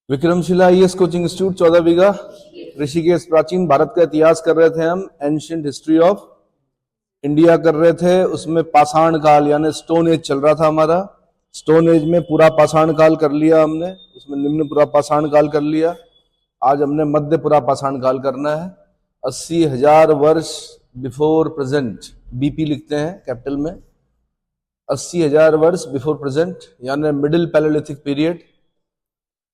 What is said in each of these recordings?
Vikramshila IAS coaching institute 14 बीघा ऋषिकेश। प्राचीन भारत का इतिहास कर रहे थे हम, एंशिएंट हिस्ट्री ऑफ इंडिया कर रहे थे। उसमें पाषाण काल यानी स्टोन एज चल रहा था हमारा। स्टोन एज में पूरा पाषाण काल कर लिया हमने, उसमें निम्न पूरा पाषाण काल कर लिया। आज हमने मध्य पूरा पाषाण काल करना है। 80,000 वर्ष बिफोर प्रेजेंट, बीपी लिखते हैं कैपिटल में। 80,000 वर्ष बिफोर प्रेजेंट यानी मिडिल पैलेलिथिक पीरियड।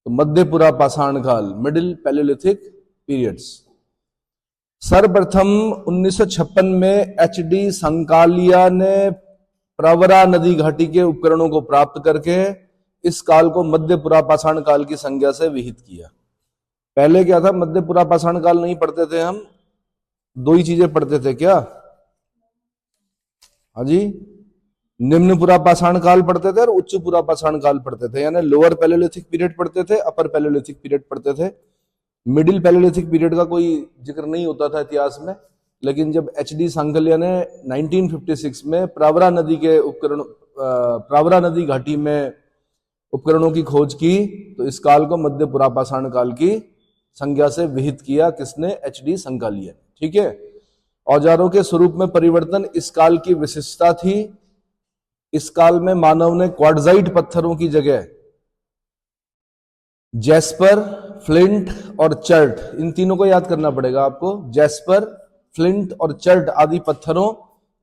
तो मध्य पुरा पाषाण काल, मिडिल पैलेलिथिक पीरियड्स। सर्वप्रथम 1956 में एच.डी. संकालिया ने प्रवरा नदी घाटी के उपकरणों को प्राप्त करके इस काल को मध्य पुरा पाषाण काल की संज्ञा से विहित किया। पहले क्या था, मध्य पुरा पाषाण काल नहीं पढ़ते थे हम, दो ही चीजें पढ़ते थे। क्या? हाँ जी, निम्न पुरा पाषाण काल पढ़ते थे और उच्च पुरा पाषाण काल पढ़ते थे, यानी लोअर पैलेलिथिक पीरियड पढ़ते थे, अपर पैलेलिथिक पीरियड पढ़ते थे। मिडिल पैलेलिथिक पीरियड का कोई जिक्र नहीं होता था इतिहास में। लेकिन जब एच.डी. सांकलिया ने 1956 में प्रवरा नदी के उपकरण, प्रवरा नदी घाटी में उपकरणों की खोज की, तो इस काल को मध्य पुरा पाषाण काल की संज्ञा से विहित किया। किसने? एच.डी. संकालिया। ठीक है। औजारों के स्वरूप में परिवर्तन इस काल की विशिष्टता थी। इस काल में मानव ने क्वार्टजाइट पत्थरों की जगह जैस्पर, फ्लिंट और चर्ट, इन तीनों को याद करना पड़ेगा आपको। जैस्पर, फ्लिंट और चर्ट आदि पत्थरों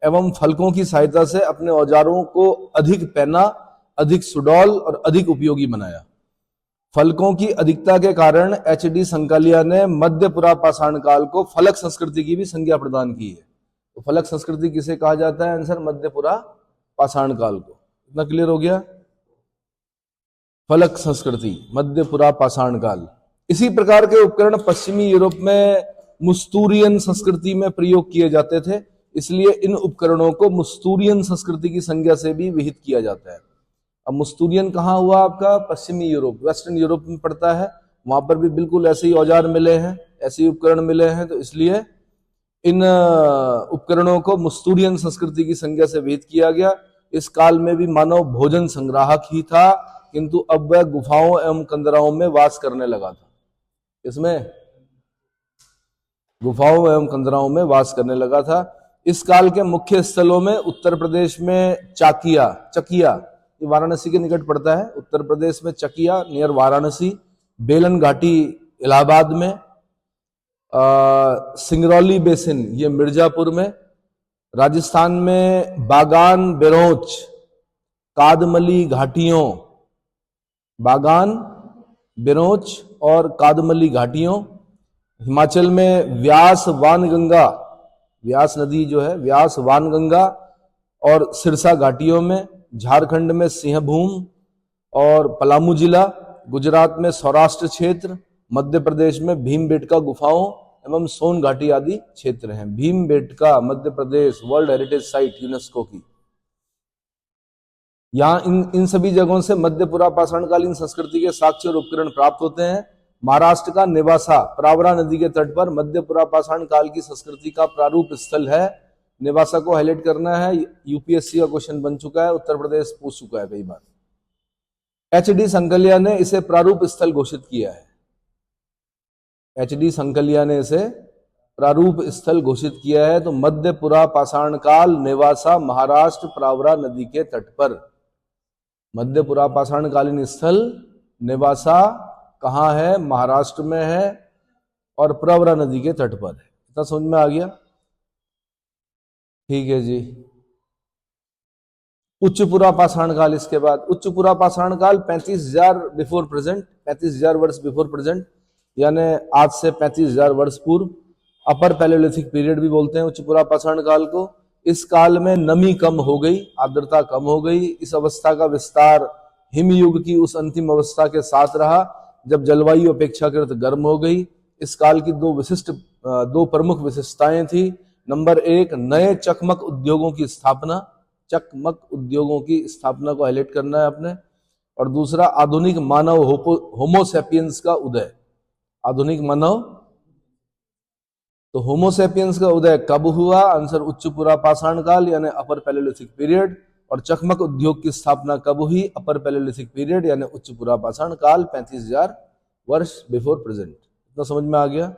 एवं फलकों की सहायता से अपने औजारों को अधिक पैना, अधिक सुडौल और अधिक उपयोगी बनाया। फलकों की अधिकता के कारण एच.डी. संकालिया ने मध्य पुरा पाषाण काल को फलक संस्कृति की भी संज्ञा प्रदान की है। तो फलक संस्कृति किसे कहा जाता है? आंसर मध्य पुरा पाषाण काल को। इतना क्लियर हो गया? फलक संस्कृति, मध्य पुरा पाषाण काल। इसी प्रकार के उपकरण पश्चिमी यूरोप में मुस्तूरियन संस्कृति में प्रयोग किए जाते थे, इसलिए इन उपकरणों को मुस्तूरियन संस्कृति की संज्ञा से भी विहित किया जाता है। अब मुस्तूरियन कहाँ हुआ आपका? पश्चिमी यूरोप, वेस्टर्न यूरोप में पड़ता है। वहां पर भी बिल्कुल ऐसे ही औजार मिले हैं, ऐसे ही उपकरण मिले हैं, तो इसलिए इन उपकरणों को मुस्तूरियन संस्कृति की संज्ञा से विहित किया गया। इस काल में भी मानव भोजन संग्राहक ही था, किंतु अब वह गुफाओं एवं कंदराओं में वास करने लगा था। इसमें गुफाओं एवं कंदराओं में वास करने लगा था। इस काल के मुख्य स्थलों में उत्तर प्रदेश में चकिया, ये वाराणसी के निकट पड़ता है। उत्तर प्रदेश में चकिया नियर वाराणसी, बेलन घाटी इलाहाबाद में, सिंगरौली बेसिन ये मिर्जापुर में, राजस्थान में बागान, बेरोच, कादमली घाटियों, बागान, बेरोच और कादमली घाटियों। हिमाचल में व्यास, वानगंगा, व्यास नदी जो है, व्यास, वानगंगा और सिरसा घाटियों में। झारखंड में सिंहभूम और पलामू जिला, गुजरात में सौराष्ट्र क्षेत्र, मध्य प्रदेश में भीमबेटका गुफाओं एवं सोन घाटी आदि क्षेत्र हैं। Bhimbetka Madhya Pradesh world heritage site UNESCO की। यहां इन सभी जगहों से मध्य पुरा पाषाणकालीन संस्कृति के साक्ष्य और उपकरण प्राप्त होते हैं। महाराष्ट्र का नेवासा प्रवरा नदी के तट पर मध्य पुरा पाषाण काल की संस्कृति का प्रारूप स्थल है। नेवासा को हाईलाइट करना है, यूपीएससी का क्वेश्चन बन चुका है, उत्तर प्रदेश पूछ चुका है कई बार। एच.डी. संकलिया ने इसे प्रारूप स्थल घोषित किया है। एच.डी. संकलिया ने इसे प्रारूप स्थल घोषित किया है। तो मध्य पुरा पाषाण काल, नेवासा, महाराष्ट्र, प्रवरा नदी के तट पर। मध्य पुरा पाषाण कालीन स्थल नेवासा कहाँ है? महाराष्ट्र में है और प्रवरा नदी के तट पर है। इतना समझ में आ गया? ठीक है जी। उच्च पुरा पाषाण काल, इसके बाद उच्च पुरा पाषाण काल 35,000 बिफोर प्रेजेंट, 35,000 वर्ष बिफोर प्रेजेंट, यानी आज से 35,000 वर्ष पूर्व। अपर पैलेलिथिक पीरियड भी बोलते हैं उच्च पुरा पाषाण काल को। इस काल में नमी कम हो गई, आर्द्रता कम हो गई। इस अवस्था का विस्तार हिमयुग की उस अंतिम अवस्था के साथ रहा जब जलवायु अपेक्षाकृत गर्म हो गई। इस काल की दो प्रमुख विशेषताएं थी। नंबर 1, नए चकमक उद्योगों की स्थापना, चकमक उद्योगों की स्थापना को हाईलाइट करना है आपने। और दूसरा, आधुनिक मानव होमोसेपियंस का उदय। आधुनिक मानव, तो होमोसेपियंस का उदय कब हुआ? आंसर उच्च पुरा पाषाण काल यानी अपर पैलेलिथिक पीरियड। और चकमक उद्योग की स्थापना कब हुई? अपर पैलेलिथिक पीरियड यानी उच्च पुरा पाषाण काल 35,000 वर्ष बिफोर प्रेजेंट। इतना समझ में आ गया।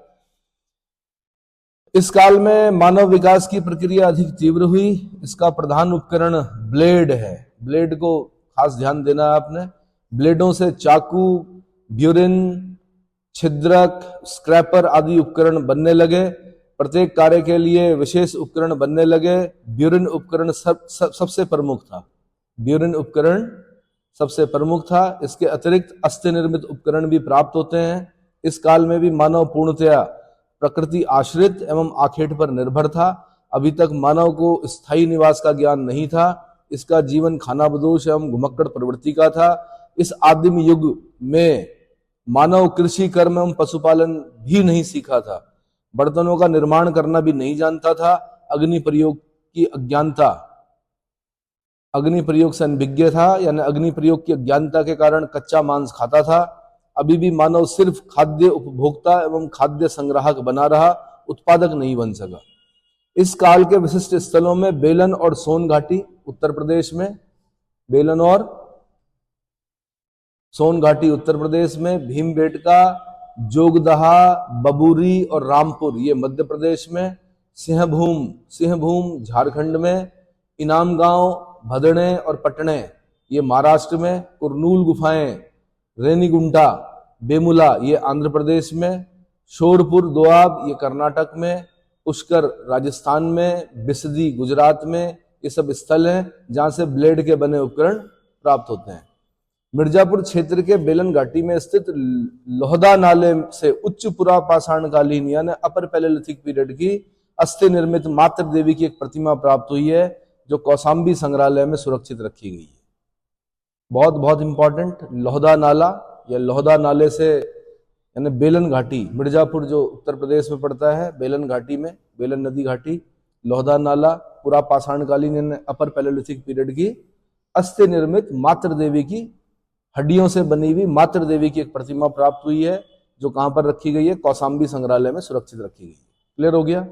इस काल में मानव विकास की प्रक्रिया अधिक तीव्र हुई। इसका प्रधान उपकरण ब्लेड है। ब्लेड को खास ध्यान देना है आपने। ब्लेडों से चाकू, ब्यूरिन, छिद्रक, स्क्रैपर आदि उपकरण बनने लगे। प्रत्येक कार्य के लिए विशेष उपकरण बनने लगे। ब्यूरिन उपकरण सबसे प्रमुख था। ब्यूरिन उपकरण सबसे प्रमुख था। इसके अतिरिक्त अस्थि निर्मित उपकरण भी प्राप्त होते हैं। इस काल में भी मानव पूर्णतया प्रकृति आश्रित एवं आखेट पर निर्भर था। अभी तक मानव को स्थायी निवास का ज्ञान नहीं था। इसका जीवन खानाबदोश एवं घुमक्कड़ प्रवृत्ति का था। इस आदिम युग में मानव कृषि, कर्म एवं पशुपालन भी नहीं सीखा था। बर्तनों का निर्माण करना भी नहीं जानता था। अग्नि प्रयोग की अज्ञानता, अग्नि प्रयोग से अनभिज्ञ था, यानी अग्नि प्रयोग की अज्ञानता के कारण कच्चा मांस खाता था। अभी भी मानव सिर्फ खाद्य उपभोक्ता एवं खाद्य संग्राहक बना रहा, उत्पादक नहीं बन सका। इस काल के विशिष्ट स्थलों में बेलन और सोन घाटी उत्तर प्रदेश में, बेलन और सोन घाटी उत्तर प्रदेश में, भीमबेटका, जोगदहा, बबूरी और रामपुर ये मध्य प्रदेश में, सिंहभूम झारखंड में, इनाम गांव, भदणे और पटने ये महाराष्ट्र में, कुरनूल गुफाएं, रेनीगुंटा, बेमुला ये आंध्र प्रदेश में, शोरपुर दोआब ये कर्नाटक में, पुष्कर राजस्थान में, बिसदी गुजरात में, ये सब स्थल हैं जहां से ब्लेड के बने उपकरण प्राप्त होते हैं। मिर्जापुर क्षेत्र के बेलन घाटी में स्थित लोहदा नाले से उच्च पुरापाषाणकालीन यानी अपर पैलेलिथिक पीरियड की अस्थि निर्मित मातृ देवी की एक प्रतिमा प्राप्त हुई है, जो कौसाम्बी संग्रहालय में सुरक्षित रखी गई है। बहुत बहुत इंपॉर्टेंट, लोहदा नाला या लोहदा नाले से यानी बेलन घाटी, मिर्जापुर जो उत्तर प्रदेश में पड़ता है, बेलन घाटी में, बेलन नदी घाटी, लोहदा नाला पुरापाषाणकालीन यानी अपर पैलेलिथिक पीरियड की अस्थि निर्मित मातृ देवी की हड्डियों से बनी हुई मातृ देवी की एक प्रतिमा प्राप्त हुई है, जो कहां पर रखी गई है? कौसाम्बी संग्रहालय में सुरक्षित रखी गई है। क्लियर हो गया।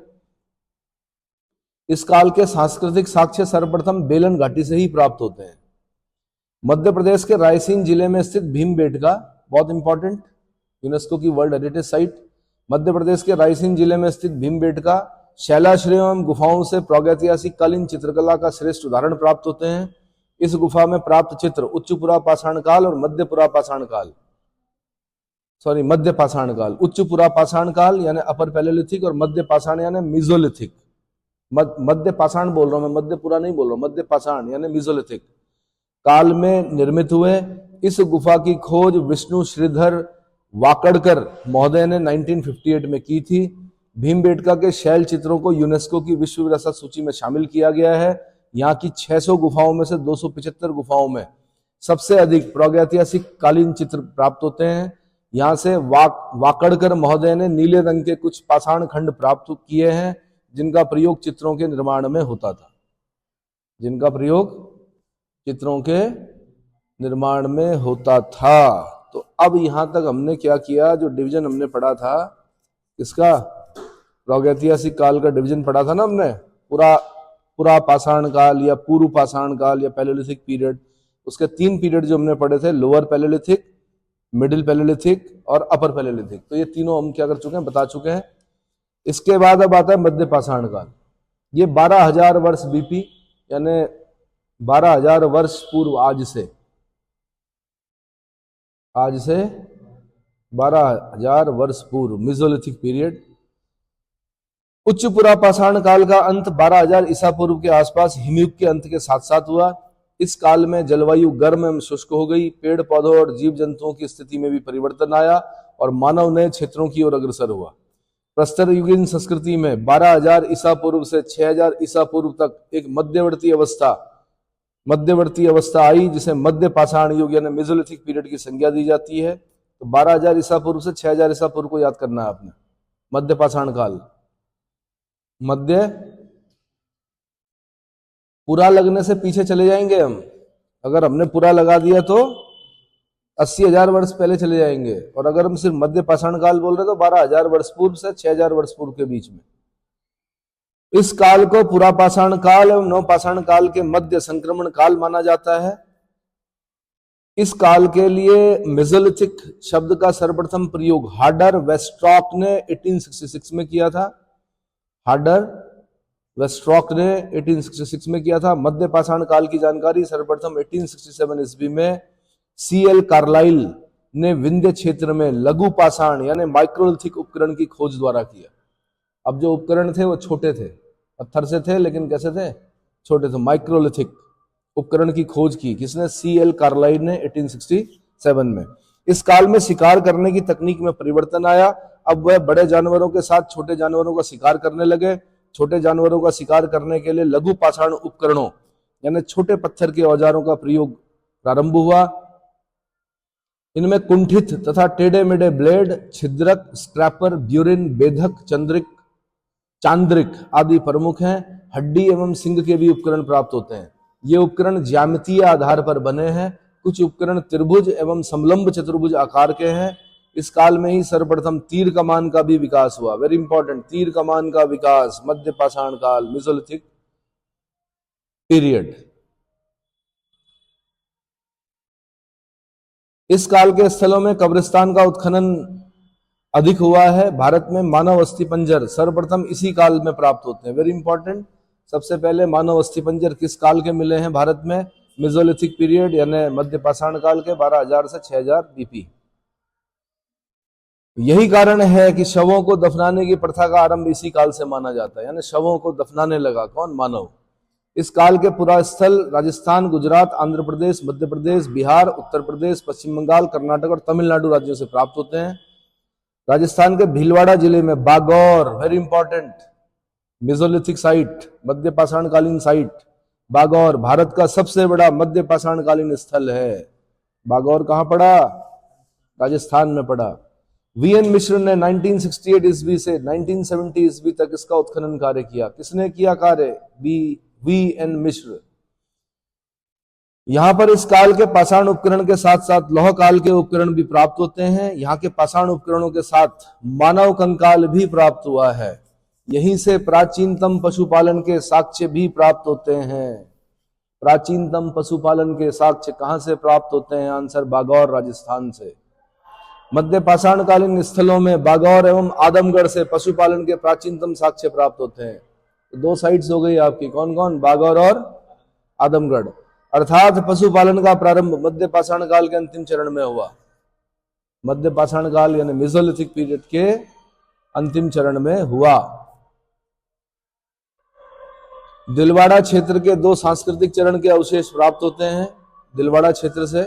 इस काल के सांस्कृतिक साक्ष्य सर्वप्रथम बेलन घाटी से ही प्राप्त होते हैं। मध्य प्रदेश के रायसेन जिले में स्थित भीमबेटका, बहुत इंपॉर्टेंट, यूनेस्को की world heritage site, Madhya Pradesh के रायसेन जिले में स्थित भीमबेटका शैलाश्रयों एवं गुफाओं से प्रागैतिहासिक कालीन चित्रकला का श्रेष्ठ उदाहरण प्राप्त होते हैं। इस गुफा में प्राप्त चित्र उच्च पुरापाषाण काल और मध्य पुरापाषाण काल, मध्य पाषाण काल, उच्च पुरापाषाण काल यानी अपर पैलेलिथिक और मध्य पाषाण यानी मीजोलिथिक, मध्य पाषाण बोल रहा हूं मैं, मध्य पुरा नहीं बोल रहा हूं, मध्य पाषाण यानी मीजोलिथिक काल में निर्मित हुए। इस गुफा की खोज विष्णु श्रीधर वाकड़कर महोदय ने 1958 में की थी। भीमबेटका के शैल चित्रों को यूनेस्को की विश्व विरासत सूची में शामिल किया गया है। यहाँ की 600 गुफाओं में से 275 गुफाओं में सबसे अधिक प्रागैतिहासिक कालीन चित्र प्राप्त होते हैं। यहाँ से वाकड़कर महोदय ने नीले रंग के कुछ पाषाण खंड प्राप्त किए हैं, जिनका प्रयोग चित्रों के निर्माण में होता था, जिनका प्रयोग चित्रों के निर्माण में होता था। तो अब यहां तक हमने क्या किया, जो डिवीजन हमने पढ़ा था इसका, प्रागैतिहासिक काल का डिवीजन पढ़ा था ना हमने, पूरा पाषाण काल या पूर्व पाषाण काल या पैलेलिथिक पीरियड, उसके 3 पीरियड जो हमने पढ़े थे, लोअर पैलेलिथिक, मिडिल पैलेलिथिक और अपर पैलेलिथिक। तो ये तीनों हम क्या कर चुके हैं, बता चुके हैं। इसके बाद अब आता है मध्य पाषाण काल। ये 12,000 वर्ष बीपी यानी 12,000 वर्ष पूर्व, आज से 12,000 वर्ष पूर्व, मेसोलिथिक पीरियड। उच्च पुरापाषाण काल का अंत 12,000 ईसा पूर्व के आसपास हिमयुग के अंत के साथ साथ हुआ। इस काल में जलवायु गर्म एवं शुष्क हो गई, पेड़ पौधों और जीव जंतुओं की स्थिति में भी परिवर्तन आया और मानव नए क्षेत्रों की ओर अग्रसर हुआ। प्रस्तर युगीन संस्कृति में 12,000 ईसा पूर्व से 6,000 ईसा पूर्व तक एक मध्यवर्ती अवस्था आई, जिसे मध्य पाषाण युग यानी मेसोलिथिक पीरियड की संज्ञा दी जाती है। तो 12,000 ईसा पूर्व से 6,000 ईसा पूर्व को याद करना है आपने, मध्य पाषाण काल। मध्य पूरा लगने से पीछे चले जाएंगे हम, अगर हमने पूरा लगा दिया तो 80,000 वर्ष पहले चले जाएंगे, और अगर हम सिर्फ मध्य पाषाण काल बोल रहे तो 12,000 वर्ष पूर्व से 6,000 वर्ष पूर्व के बीच में। इस काल को पुरापाषाण काल एवं नवपाषाण काल के मध्य संक्रमण काल माना जाता है। इस काल के लिए मेसोलिथिक शब्द का सर्वप्रथम प्रयोग हार्डर वेस्ट्रॉक ने 1866 में किया था। हार्डर वेस्ट्रॉक ने 1866 में किया था। मध्य पाषाण काल की जानकारी सर्वप्रथम 1867 ईस्वी में CL कार्लाइल ने विंध्य क्षेत्र में लघु पाषाण यानी माइक्रोलिथिक उपकरण की खोज द्वारा किया। अब जो उपकरण थे वो छोटे थे, पत्थर से थे लेकिन कैसे थे, छोटे थे। माइक्रोलिथिक उपकरण की खोज की किसने, CL कार्लाइल ने 1867 में। इस काल में शिकार करने की तकनीक में परिवर्तन आया। अब वह बड़े जानवरों के साथ छोटे जानवरों का शिकार करने लगे। छोटे जानवरों का शिकार करने के लिए लघु पाषाण उपकरणों यानी छोटे पत्थर के औजारों का प्रयोग प्रारंभ हुआ। इनमें कुंठित तथा टेढ़े मेढ़े ब्लेड, छिद्रक, स्क्रैपर, ब्यूरिन, बेधक, चांद्रिक आदि प्रमुख हैं। हड्डी एवं सिंग के भी उपकरण प्राप्त होते हैं। ये उपकरण ज्यामितीय आधार पर बने हैं। कुछ उपकरण त्रिभुज एवं समलंब चतुर्भुज आकार के हैं। इस काल में ही सर्वप्रथम तीर कमान का भी विकास हुआ। वेरी इंपॉर्टेंट, तीर कमान का विकास मध्य पाषाण काल, मेसोलिथिक पीरियड। इस काल के स्थलों में कब्रिस्तान का उत्खनन अधिक हुआ है। भारत में मानव अस्थिपंजर सर्वप्रथम इसी काल में प्राप्त होते हैं। वेरी इंपॉर्टेंट, सबसे पहले मानव अस्थिपंजर किस काल के मिले हैं भारत में, मेसोलिथिक पीरियड यानी मध्य पाषाण काल के 12,000 से 6,000 बीपी। यही कारण है कि शवों को दफनाने की प्रथा का आरंभ इसी काल से माना जाता है, यानी शवों को दफनाने लगा कौन, मानव। इस काल के पुरास्थल राजस्थान, गुजरात, आंध्र प्रदेश, मध्य प्रदेश, बिहार, उत्तर प्रदेश, पश्चिम बंगाल, कर्नाटक और तमिलनाडु राज्यों से प्राप्त होते हैं। राजस्थान के भीलवाड़ा जिले में Bagaur, very important, Mesolithic site, मध्य पाषाण कालीन साइट। बागौर भारत का सबसे बड़ा मध्य पाषाण कालीन स्थल है। बागौर कहां पड़ा, राजस्थान में पड़ा। VN मिश्र ने 1968 ईस्वी से 1970 ईस्वी तक इसका उत्खनन कार्य किया। किसने किया कार्य, VN मिश्र। यहां पर इस काल के पाषाण उपकरण के साथ साथ लौह काल के उपकरण भी प्राप्त होते हैं। यहां के पाषाण उपकरणों के साथ मानव कंकाल भी प्राप्त हुआ है। यहीं से प्राचीनतम पशुपालन के साक्ष्य भी प्राप्त होते हैं। प्राचीनतम पशुपालन के साक्ष्य कहां से प्राप्त होते हैं, आंसर बागौर, राजस्थान से। मध्य पाषाण कालीन स्थलों में बागौर एवं आदमगढ़ से पशुपालन के प्राचीनतम साक्ष्य प्राप्त होते हैं। तो दो साइट्स हो गई आपकी, कौन कौन, बागौर और आदमगढ़। अर्थात पशुपालन का प्रारंभ मध्य पाषाण काल के अंतिम चरण में हुआ। मध्य पाषाण काल यानी मेसोलिथिक पीरियड के अंतिम चरण में हुआ। दिलवाड़ा क्षेत्र के दो सांस्कृतिक चरण के अवशेष प्राप्त होते हैं। दिलवाड़ा क्षेत्र से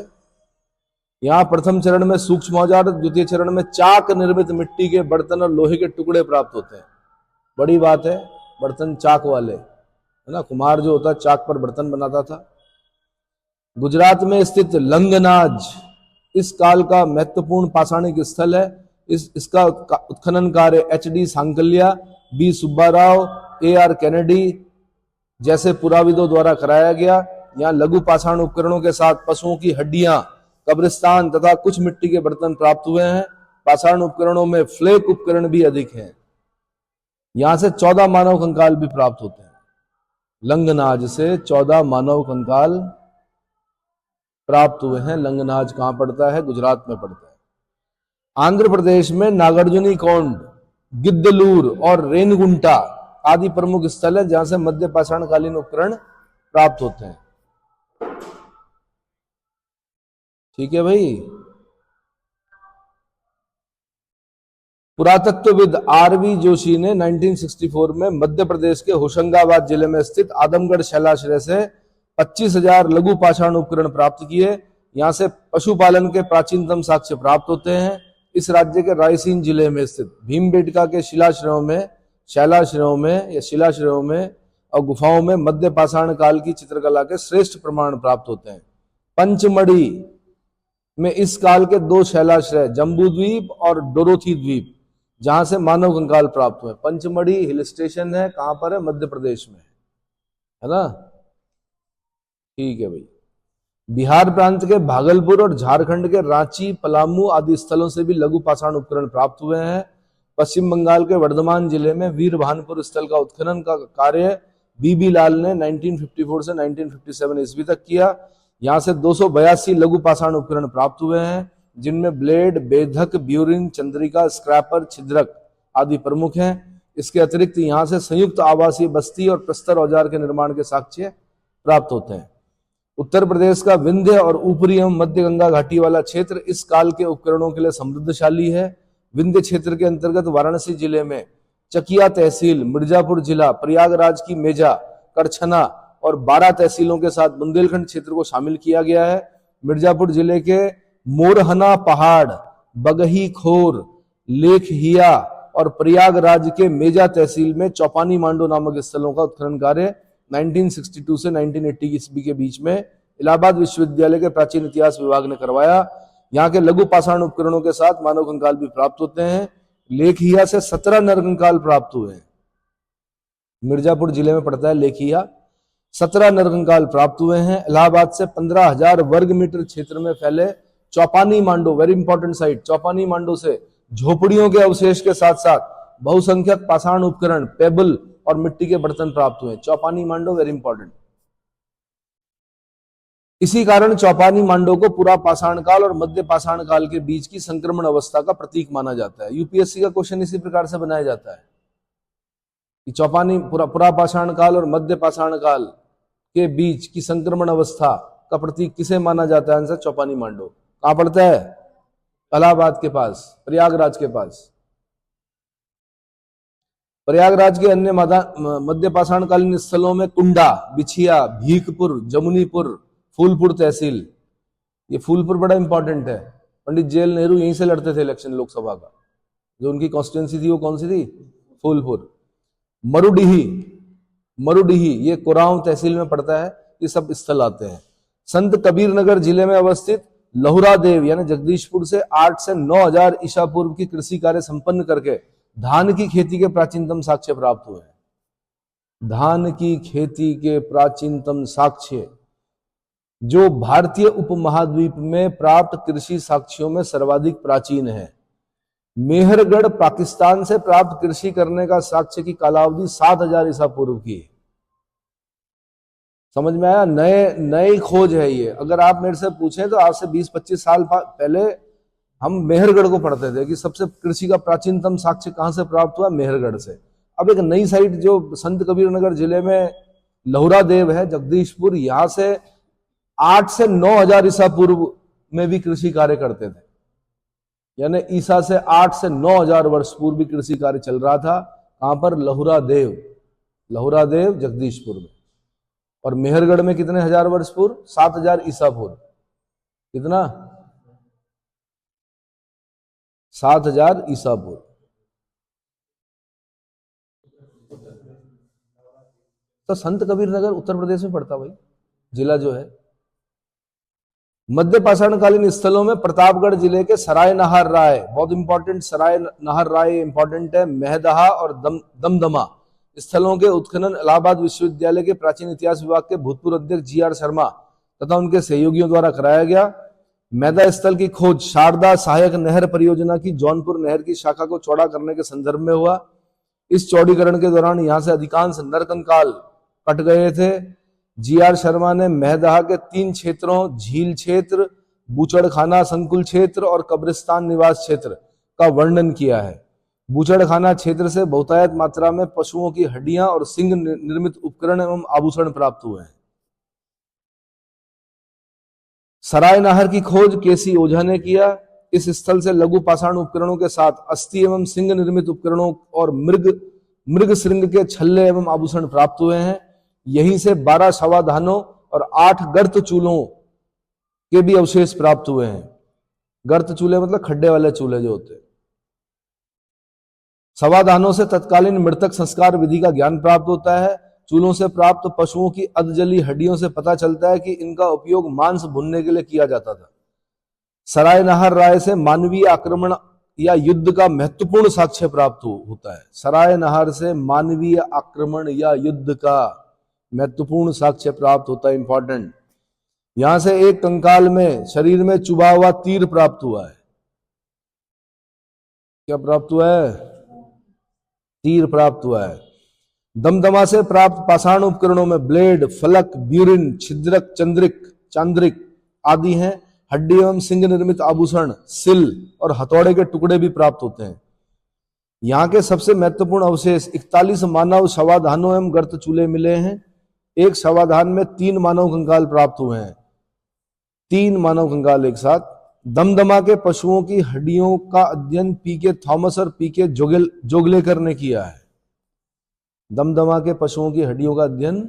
यहां प्रथम चरण में सूक्ष्म औजार, द्वितीय चरण में चाक निर्मित मिट्टी के बर्तन और लोहे के टुकड़े प्राप्त होते हैं। बड़ी बात है, बर्तन चाक वाले, है ना, कुम्हार जो होता है चाक पर बर्तन बनाता था। गुजरात में स्थित लंगनाज इस काल का महत्वपूर्ण पाषाणिक स्थल है। इसका उत्खनन कार्य HD सांकल्या, B Subbarao, AR Kennedy जैसे पुराविदों द्वारा कराया गया। यहाँ लघु पाषाण उपकरणों के साथ पशुओं की हड्डियां, कब्रिस्तान तथा कुछ मिट्टी के बर्तन प्राप्त हुए हैं। पाषाण उपकरणों में फ्लेक उपकरण भी अधिक हैं। यहां से 14 मानव कंकाल भी प्राप्त होते हैं। लंगनाज से 14 मानव कंकाल प्राप्त हुए हैं। लंगनाज कहां पड़ता है, गुजरात में पड़ता है। आंध्र प्रदेश में नागार्जुनी कोंड, गिद्दलूर और रेनगुंटा आदि प्रमुख स्थल है जहां से मध्य पाषाण कालीन उपकरण प्राप्त होते हैं। ठीक है भाई। पुरातत्वविद RV जोशी ने 1964 में मध्य प्रदेश के होशंगाबाद जिले में स्थित आदमगढ़ शैलाश्रय से 25,000 लघु पाषाण उपकरण प्राप्त किए। यहां से पशुपालन के प्राचीनतम साक्ष्य प्राप्त होते हैं। इस राज्य के रायसेन जिले में स्थित भीमबेटका के शिलाश्रयों में और गुफाओं में मध्य पाषाण काल की चित्रकला के श्रेष्ठ प्रमाण प्राप्त होते हैं। पंचमढ़ी में इस काल के 2 शैलाश्रय, जम्बू द्वीप और डोरोथी द्वीप, जहां से मानव कंकाल प्राप्त हुए। पंचमढ़ी हिल स्टेशन है, कहां पर है, मध्य प्रदेश में, है ना। ठीक है भाई। बिहार प्रांत के भागलपुर और झारखंड के रांची, पलामू आदि स्थलों से भी लघु पाषाण उपकरण प्राप्त हुए हैं। पश्चिम बंगाल के वर्धमान जिले में वीरभानपुर स्थल का उत्खनन का कार्य BB लाल ने 1954 से 1957 ईस्वी तक किया। यहां से 282 लघु पाषाण उपकरण प्राप्त हुए हैं, जिनमें ब्लेड, बेधक, ब्यूरिन, चंद्रिका, स्क्रैपर, छिद्रक आदि प्रमुख हैं। इसके अतिरिक्त यहां से संयुक्त आवासीय बस्ती और प्रस्तर औजार के निर्माण के साक्ष्य प्राप्त होते हैं। उत्तर प्रदेश का विंध्य और ऊपरी एवं मध्य गंगा घाटी वाला क्षेत्र इस काल के उपकरणों के लिए समृद्धशाली है। विंध्य क्षेत्र के अंतर्गत वाराणसी जिले में चकिया तहसील, मिर्जापुर जिला, प्रयागराज की मेजा, करछना और 12 तहसीलों के साथ बुंदेलखंड क्षेत्र को शामिल किया गया है। मिर्जापुर जिले के मोरहना पहाड़, बगही खोर, लेखहिया और प्रयागराज के मेजा तहसील में चौपानी मांडो नामक स्थलों का उत्खनन कार्य 1962 से 1980 ईस्वी के बीच में इलाहाबाद विश्वविद्यालय के प्राचीन इतिहास विभाग ने करवाया। यहाँ के लघु पाषाण उपकरणों के साथ मानव कंकाल भी प्राप्त होते हैं। लेखहिया से 17 नर कंकाल प्राप्त हुए हैं। मिर्जापुर जिले में पड़ता है लेखहिया। 17 नर कंकाल प्राप्त हुए हैं। इलाहाबाद से 15,000 वर्ग मीटर क्षेत्र में फैले चौपानी मांडो, वेरी इंपॉर्टेंट साइट, चौपानी मांडो से झोपड़ियों के अवशेष के साथ साथ बहुसंख्यक पाषाण उपकरण, पेबल और मिट्टी के बर्तन प्राप्त हुए। चौपानी मांडो वेरी इंपॉर्टेंट। इसी कारण चौपानी मांडो को पुरा पाषाण काल और मध्य पाषाण काल के बीच की संक्रमण अवस्था का प्रतीक माना जाता है। यूपीएससी का क्वेश्चन इसी प्रकार से बनाया जाता है कि चौपानी पुरा पाषाण काल और मध्य पाषाण काल के बीच की संक्रमण अवस्था का प्रतीक किसे माना जाता है? आंसर चौपानी मांडो। कहां पड़ता है? इलाहाबाद के पास, प्रयागराज के पास। प्रयागराज के अन्य मध्य पाषाण कालीन स्थलों में कुंडा, बिछिया, भीखपुर, जमुनीपुर, फूलपुर तहसील। ये फूलपुर बड़ा इंपॉर्टेंट है। पंडित जवाहरलाल नेहरू यहीं से लड़ते थे इलेक्शन लोकसभा का। जो उनकी कॉन्स्टिट्यूंसी थी वो कौन सी थी? फूलपुर। मरुडीही ये कोरांव तहसील में पड़ता है। ये सब स्थल आते हैं। संत कबीर नगर जिले में अवस्थित लहुरा देव यानी जगदीशपुर से 8 से 9,000 ईसा पूर्व की कृषि कार्य संपन्न करके धान की खेती के प्राचीनतम साक्ष्य प्राप्त हुए हैं। धान की खेती के प्राचीनतम साक्ष्य जो भारतीय उपमहाद्वीप में प्राप्त कृषि साक्ष्यों में सर्वाधिक प्राचीन है। मेहरगढ़ पाकिस्तान से प्राप्त कृषि करने का साक्ष्य की कालावधि 7,000 ईसा पूर्व की है। समझ में आया? नई खोज है ये। अगर आप मेरे से पूछें तो आज से 20-25 साल पहले हम मेहरगढ़ को पढ़ते थे कि सबसे कृषि का प्राचीनतम साक्ष्य कहां से प्राप्त हुआ? मेहरगढ़ से। अब एक नई साइट जो संत कबीर नगर जिले में लहुरा देव है, जगदीशपुर, यहां से 8 से 9,000 ईसा पूर्व में भी कृषि कार्य करते थे। यानी ईसा से 8 से 9,000 वर्ष पूर्व भी कृषि कार्य चल रहा था। कहां पर? लहुरा देव जगदीशपुर में। और मेहरगढ़ में कितने हजार वर्ष पूर्व? 7,000 ईसा पूर्व। कितना? 7,000 ईसा पूर्व। तो संत कबीर नगर उत्तर प्रदेश में पड़ता भाई, जिला जो है। मध्य पाषाण कालीन स्थलों में प्रतापगढ़ जिले के सराय नाहर राय, बहुत इंपॉर्टेंट, सराय नाहर राय इंपॉर्टेंट है। महदहा और दमदमा स्थलों के उत्खनन इलाहाबाद विश्वविद्यालय के प्राचीन इतिहास विभाग के भूतपूर्व अध्यक्ष GR शर्मा तथा उनके सहयोगियों द्वारा कराया गया। मैदा स्थल की खोज शारदा सहायक नहर परियोजना की जौनपुर नहर की शाखा को चौड़ा करने के संदर्भ में हुआ। इस चौड़ीकरण के दौरान यहां से अधिकांश नरकंकाल कट गए थे। GR शर्मा ने महदहा के 3 क्षेत्रों, झील क्षेत्र, बूचड़खाना संकुल क्षेत्र और कब्रिस्तान निवास क्षेत्र का वर्णन किया है। बूचड़खाना क्षेत्र से बहुतायत मात्रा में पशुओं की हड्डियां और सिंग निर्मित उपकरण एवं आभूषण प्राप्त हुए हैं। सराय नाहर की खोज KC ओझा ने किया। इस स्थल से लघु पाषाण उपकरणों के साथ अस्थि एवं सिंग निर्मित उपकरणों और मृग श्रृंग के छल्ले एवं आभूषण प्राप्त हुए हैं। यहीं से 12 शवाधानों और 8 गर्त चूल्हों के भी अवशेष प्राप्त हुए हैं। गर्त चूल्हे मतलब खड्डे वाले चूल्हे जो होते हैं। शवाधानों से तत्कालीन मृतक संस्कार विधि का ज्ञान प्राप्त होता है। चूल्हों से प्राप्त पशुओं की अधजली हड्डियों से पता चलता है कि इनका उपयोग मांस भुनने के लिए किया जाता था। सराय नाहर राय से मानवीय आक्रमण या युद्ध का महत्वपूर्ण साक्ष्य प्राप्त होता है। सराय नाहर से मानवीय आक्रमण या युद्ध का महत्वपूर्ण साक्ष्य प्राप्त होता है, इंपॉर्टेंट। यहां से एक कंकाल में शरीर में चुभा हुआ तीर प्राप्त हुआ है। क्या प्राप्त हुआ है? तीर प्राप्त हुआ है। दमदमा से प्राप्त पाषाण उपकरणों में ब्लेड, फलक, ब्यूरिन, छिद्रक, चंद्रिक चांद्रिक आदि हैं। हड्डी एवं सिंग निर्मित आभूषण, सिल और हथौड़े के टुकड़े भी प्राप्त होते हैं। यहाँ के सबसे महत्वपूर्ण अवशेष 41 मानव शवाधानों एवं गर्त चूल्हे मिले हैं। एक शवाधान में 3 मानव कंकाल प्राप्त हुए हैं, 3 मानव कंकाल एक साथ। दमदमा के पशुओं की हड्डियों का अध्ययन पीके थॉमस और पीके जोगलेकर ने किया है। दमदमा के पशुओं की हड्डियों का अध्ययन,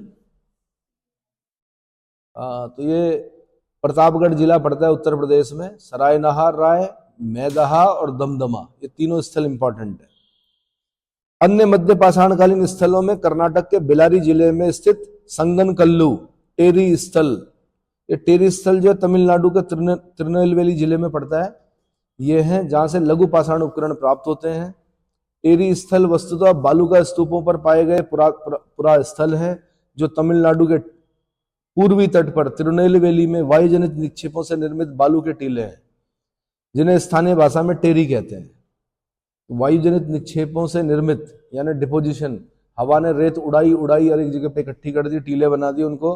तो ये प्रतापगढ़ जिला पड़ता है उत्तर प्रदेश में। सरायनहार राय, मैदहा और दमदमा, ये तीनों स्थल इंपॉर्टेंट है। अन्य मध्य पाषाणकालीन स्थलों में कर्नाटक के बेलारी जिले में स्थित संगनकल्लू टेरी स्थल, ये टेरी स्थल जो तमिलनाडु के तिरुनेलवेली जिले में पड़ता है, ये है जहां से लघु पाषाण उपकरण प्राप्त होते हैं। टेरी स्थल वस्तुतः बालू का स्तूपों पर पाए गए पुरा स्थल है, जो तमिलनाडु के पूर्वी तट पर तिरुनेलवेली में वायुजनित निक्षेपों से निर्मित बालू के टीले हैं, जिन्हें स्थानीय भाषा में टेरी कहते हैं। वायुजनित निक्षेपों से निर्मित यानी डिपोजिशन, हवा ने रेत उड़ाई और एक जगह पे इकट्ठी कर दी, टीले बना दी, उनको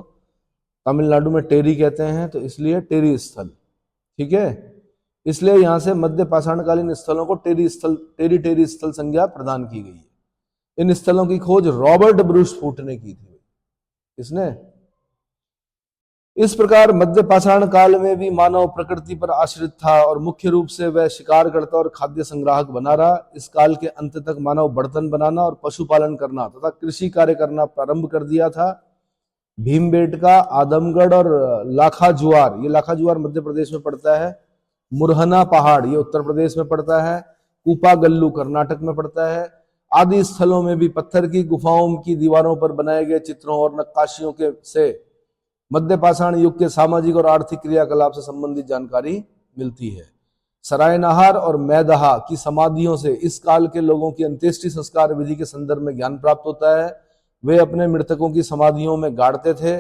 तमिलनाडु में टेरी कहते हैं, तो इसलिए टेरी स्थल। ठीक है, इसलिए यहां से मध्य पाषाणकालीन स्थलों को टेरी स्थल संज्ञा प्रदान की गई है। इन स्थलों की खोज रॉबर्ट ब्रूस फूट ने की थी। इसने इस प्रकार मध्य पाषाण काल में भी मानव प्रकृति पर आश्रित था और मुख्य रूप से वह शिकार करता और खाद्य संग्राहक बना रहा। इस काल के अंत तक मानव बर्तन बनाना और पशुपालन करना तथा कृषि कार्य करना प्रारंभ कर दिया था। भीमबेटका, आदमगढ़ और लाखा जुआर, ये लाखा जुआर मध्य प्रदेश में पड़ता है। मुरहना पहाड़, ये उत्तर प्रदेश में पड़ता है। कूपा गल्लू कर्नाटक में पड़ता है। आदि स्थलों में भी पत्थर की गुफाओं की दीवारों पर बनाए गए चित्रों और नक्काशियों के से मध्य पाषाण युग के सामाजिक और आर्थिक क्रियाकलाप से संबंधित जानकारी मिलती है। सरायनहार और मैदहा की समाधियों से इस काल के लोगों की अंत्येष्टि संस्कार विधि के संदर्भ में ज्ञान प्राप्त होता है। वे अपने मृतकों की समाधियों में गाड़ते थे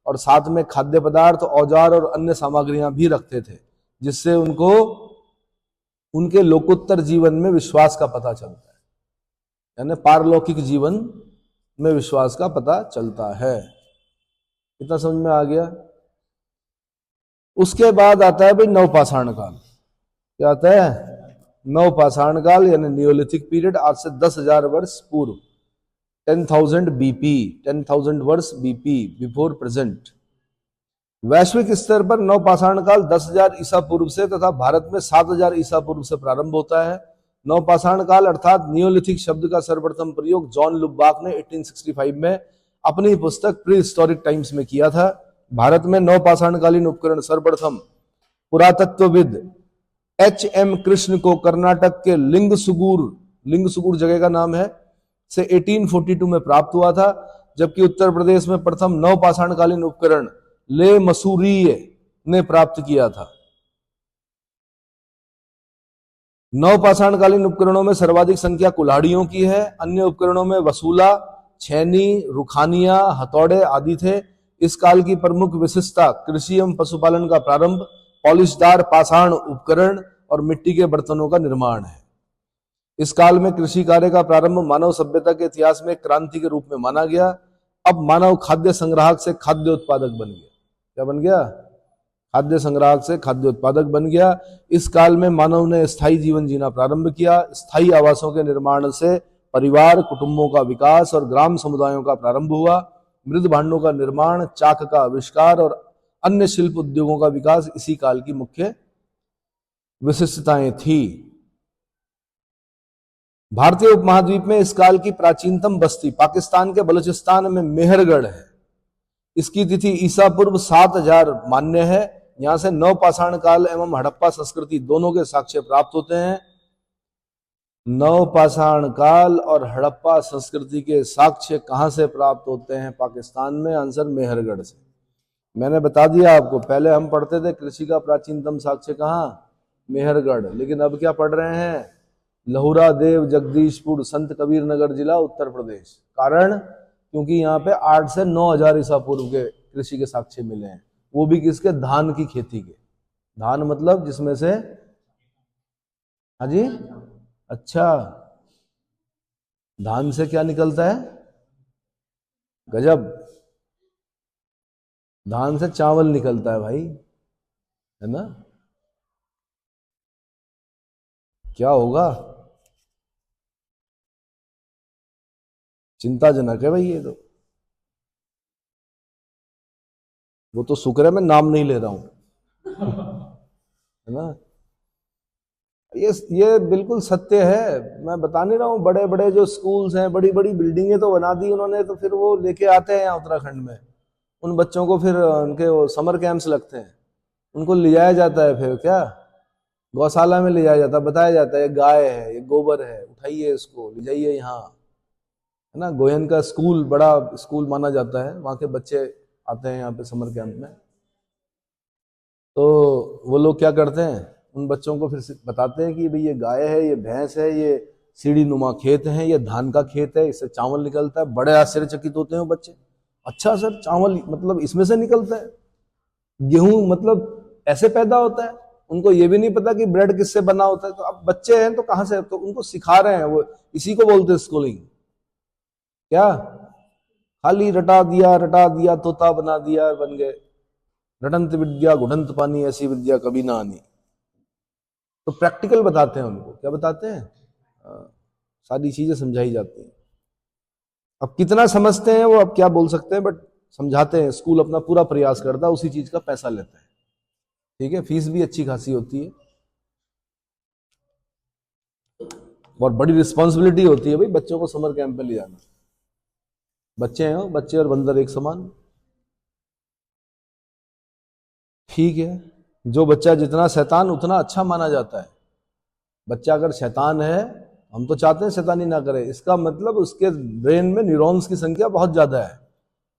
और साथ में खाद्य पदार्थ, औजार और अन्य सामग्रियां भी रखते थे, जिससे उनको उनके लोकोत्तर जीवन में विश्वास का पता चलता है, यानी पारलौकिक जीवन में विश्वास का पता चलता है। इतना समझ में आ गया। उसके बाद आता है भाई नवपाषाण काल। क्या आता है? नवपाषाण काल यानी नियोलिथिक पीरियड, आज से 10,000 वर्ष पूर्व, 10,000 बीपी, 10,000 वर्ष बीपी, बिफोर प्रेजेंट। वैश्विक स्तर पर नवपाषाण काल 10,000 ईसा पूर्व से तथा भारत में 7,000 ईसा पूर्व से प्रारंभ होता है। नवपाषाण काल अर्थात नियोलिथिक शब्द का सर्वप्रथम प्रयोग जॉन लुबाक ने 1865 में अपनी पुस्तक प्री हिस्टोरिक टाइम्स में किया था। भारत में नवपाषाणकालीन उपकरण सर्वप्रथम पुरातत्वविद H.M. कृष्ण को कर्नाटक के लिंगसुगूर जगह का नाम है, से 1842 में प्राप्त हुआ था, जबकि उत्तर प्रदेश में प्रथम नवपाषाणकालीन उपकरण ले मसूरिये ने प्राप्त किया था। नवपाषाणकालीन उपकरणों में सर्वाधिक संख्या कुल्हाड़ियों की है। अन्य उपकरणों में वसूला, छैनी, रुखानिया, हथौड़े आदि थे। इस काल की प्रमुख विशेषता कृषि एवं पशुपालन का प्रारंभ, पॉलिशदार पाषाण उपकरण और मिट्टी के बर्तनों का निर्माण है। इस काल में कृषि कार्य का प्रारंभ मानव सभ्यता के इतिहास में क्रांति के रूप में माना गया। अब मानव खाद्य संग्राहक से खाद्य उत्पादक बन गया। क्या बन गया? खाद्य संग्राहक से खाद्य उत्पादक बन गया। इस काल में मानव ने स्थायी जीवन जीना प्रारंभ किया। स्थायी आवासों के निर्माण से परिवार, कुटुंबों का विकास और ग्राम समुदायों का प्रारंभ हुआ। मृद भांडों का निर्माण, चाक का आविष्कार और अन्य शिल्प उद्योगों का विकास इसी काल की मुख्य विशिष्टताएं थी। भारतीय उपमहाद्वीप में इस काल की प्राचीनतम बस्ती पाकिस्तान के बलूचिस्तान में मेहरगढ़ है। इसकी तिथि ईसा पूर्व 7,000 मान्य है। यहां से नवपाषाण काल एवं हड़प्पा संस्कृति दोनों के साक्ष्य प्राप्त होते हैं। नवपाषाण काल और हड़प्पा संस्कृति के साक्ष्य कहां से प्राप्त होते हैं पाकिस्तान में? आंसर मेहरगढ़ से। मैंने बता दिया आपको, पहले हम पढ़ते थे कृषि का प्राचीनतम साक्ष्य कहां? मेहरगढ़। लेकिन अब क्या पढ़ रहे हैं? लहुरा देव जगदीशपुर संत कबीर नगर जिला उत्तर प्रदेश। कारण क्योंकि यहाँ पे 8 से 9,000 ईसा पूर्व के कृषि के साक्ष्य मिले हैं, वो भी किसके? धान की खेती के। धान मतलब जिसमें से, हाँ जी, अच्छा, धान से क्या निकलता है? गजब। धान से चावल निकलता है भाई, है ना? क्या होगा? चिंताजनक है भाई ये तो। वो तो शुक्र है मैं नाम नहीं ले रहा हूं, है ना? ये बिल्कुल सत्य है। मैं बता नहीं रहा हूँ, बड़े बड़े जो स्कूल्स हैं, बड़ी बड़ी बिल्डिंगें तो बना दी उन्होंने, तो फिर वो लेके आते हैं यहाँ उत्तराखंड में उन बच्चों को, फिर उनके वो समर कैंप्स लगते हैं, उनको ले जाया जाता है, फिर क्या गौशाला में ले जाया जाता है, बताया जाता है ये गाय है, ये गोबर है, उठाइए इसको ले जाइए यहाँ, है ना? गोयन का स्कूल बड़ा स्कूल माना जाता है, वहाँ के बच्चे आते हैं यहाँ पे समर कैंप में। तो वो लोग क्या करते हैं, उन बच्चों को फिर बताते हैं कि भाई ये गाय है, ये भैंस है, ये सीढ़ी नुमा खेत है, ये धान का खेत है, इससे चावल निकलता है। बड़े आश्चर्यचकित होते हैं वो बच्चे, अच्छा सर चावल मतलब इसमें से निकलता है, गेहूं मतलब ऐसे पैदा होता है। उनको ये भी नहीं पता कि ब्रेड किससे बना होता है। तो अब बच्चे हैं तो कहां से, तो उनको सिखा रहे हैं, वो इसी को बोलते हैं स्कूलिंग। क्या खाली रटा दिया तोता बना दिया, बन गए। रटंत विद्या घुटंत पानी, ऐसी विद्या कभी ना आनी। तो प्रैक्टिकल बताते हैं उनको, क्या बताते हैं, सारी चीजें समझाई जाती हैं। अब कितना समझते हैं वो, अब क्या बोल सकते हैं, बट समझाते हैं। स्कूल अपना पूरा प्रयास करता है, उसी चीज का पैसा लेता है, ठीक है? फीस भी अच्छी खासी होती है, और बड़ी रिस्पॉन्सिबिलिटी होती है भाई बच्चों को समर कैंप में ले जाना। बच्चे हैं, बच्चे और बंदर एक समान, ठीक है? जो बच्चा जितना शैतान उतना अच्छा माना जाता है। बच्चा अगर शैतान है, हम तो चाहते हैं शैतानी ना करे, इसका मतलब उसके ब्रेन में न्यूरॉन्स की संख्या बहुत ज्यादा है,